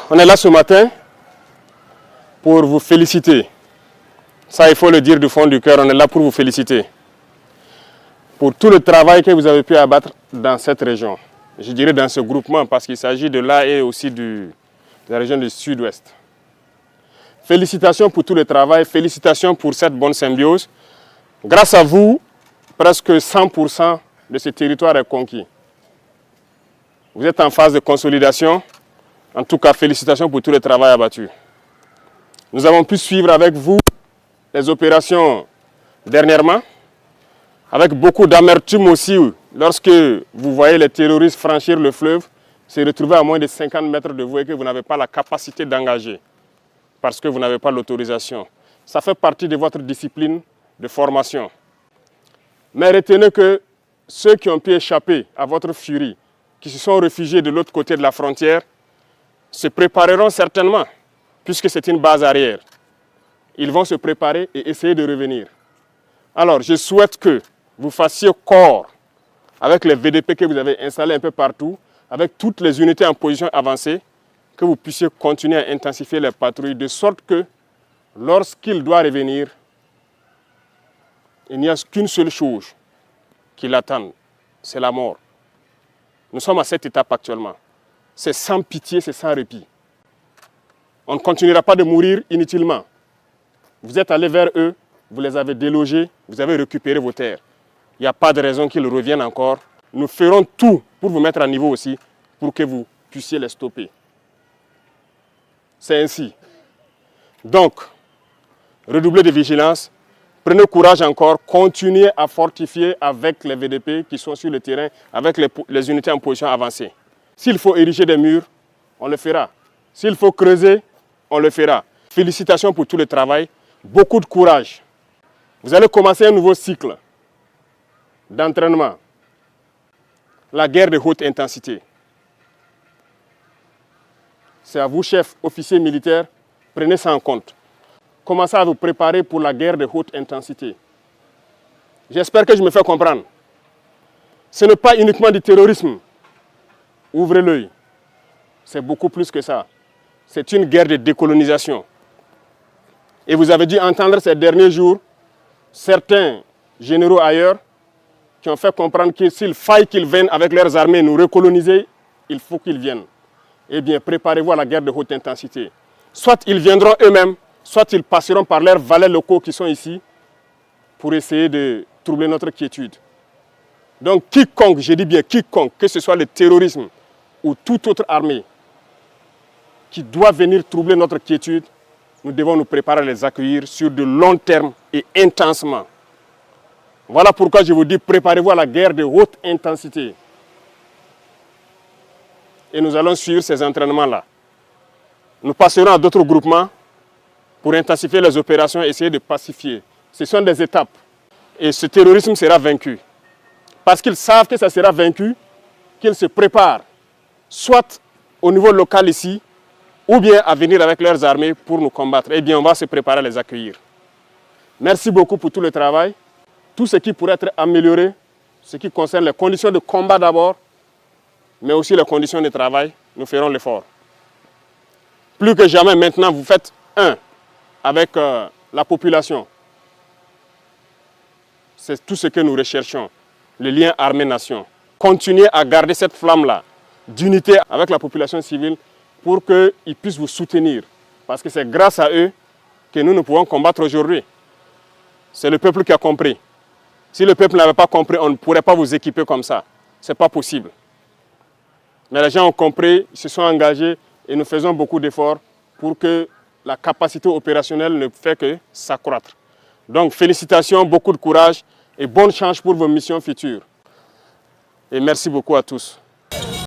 On est là ce matin pour vous féliciter. Ça, il faut le dire du fond du cœur, on est là pour vous féliciter. Pour tout le travail que vous avez pu abattre dans cette région. Je dirais dans ce groupement, parce qu'il s'agit de là et aussi de la région du sud-ouest. Félicitations pour tout le travail, félicitations pour cette bonne symbiose. Grâce à vous, presque 100% de ce territoire est conquis. Vous êtes en phase de consolidation. En tout cas, félicitations pour tout le travail abattu. Nous avons pu suivre avec vous les opérations dernièrement, avec beaucoup d'amertume aussi, lorsque vous voyez les terroristes franchir le fleuve, se retrouver à moins de 50 mètres de vous et que vous n'avez pas la capacité d'engager, parce que vous n'avez pas l'autorisation. Ça fait partie de votre discipline de formation. Mais retenez que ceux qui ont pu échapper à votre furie, qui se sont réfugiés de l'autre côté de la frontière, se prépareront certainement, puisque c'est une base arrière. Ils vont se préparer et essayer de revenir. Alors, je souhaite que vous fassiez corps avec les VDP que vous avez installés un peu partout, avec toutes les unités en position avancée, que vous puissiez continuer à intensifier les patrouilles, de sorte que, lorsqu'il doit revenir, il n'y a qu'une seule chose qui l'attend, c'est la mort. Nous sommes à cette étape actuellement. C'est sans pitié, c'est sans répit. On ne continuera pas de mourir inutilement. Vous êtes allés vers eux, vous les avez délogés, vous avez récupéré vos terres. Il n'y a pas de raison qu'ils reviennent encore. Nous ferons tout pour vous mettre à niveau aussi, pour que vous puissiez les stopper. C'est ainsi. Donc, redoublez de vigilance, prenez courage encore, continuez à fortifier avec les VDP qui sont sur le terrain, avec les unités en position avancée. S'il faut ériger des murs, on le fera. S'il faut creuser, on le fera. Félicitations pour tout le travail, beaucoup de courage. Vous allez commencer un nouveau cycle d'entraînement. La guerre de haute intensité. C'est à vous, chefs, officiers militaires, prenez ça en compte. Commencez à vous préparer pour la guerre de haute intensité. J'espère que je me fais comprendre. Ce n'est pas uniquement du terrorisme. Ouvrez l'œil. C'est beaucoup plus que ça. C'est une guerre de décolonisation. Et vous avez dû entendre ces derniers jours certains généraux ailleurs qui ont fait comprendre que s'il faille qu'ils viennent avec leurs armées nous recoloniser, il faut qu'ils viennent. Eh bien, préparez-vous à la guerre de haute intensité. Soit ils viendront eux-mêmes, soit ils passeront par leurs valets locaux qui sont ici pour essayer de troubler notre quiétude. Donc quiconque, je dis bien quiconque, que ce soit le terrorisme ou toute autre armée qui doit venir troubler notre quiétude, nous devons nous préparer à les accueillir sur de long terme et intensement. Voilà pourquoi je vous dis, préparez-vous à la guerre de haute intensité. Et nous allons suivre ces entraînements-là. Nous passerons à d'autres groupements pour intensifier les opérations et essayer de pacifier. Ce sont des étapes. Et ce terrorisme sera vaincu. Parce qu'ils savent que ça sera vaincu, qu'ils se préparent, soit au niveau local ici, ou bien à venir avec leurs armées pour nous combattre. Eh bien, on va se préparer à les accueillir. Merci beaucoup pour tout le travail. Tout ce qui pourrait être amélioré, ce qui concerne les conditions de combat d'abord, mais aussi les conditions de travail, nous ferons l'effort. Plus que jamais maintenant, vous faites un avec la population. C'est tout ce que nous recherchons, le lien armée-nation. Continuez à garder cette flamme-là d'unité avec la population civile pour qu'ils puissent vous soutenir. Parce que c'est grâce à eux que nous pouvons combattre aujourd'hui. C'est le peuple qui a compris. Si le peuple n'avait pas compris, on ne pourrait pas vous équiper comme ça. Ce n'est pas possible. Mais les gens ont compris, ils se sont engagés et nous faisons beaucoup d'efforts pour que la capacité opérationnelle ne fait que s'accroître. Donc félicitations, beaucoup de courage et bonne chance pour vos missions futures. Et merci beaucoup à tous.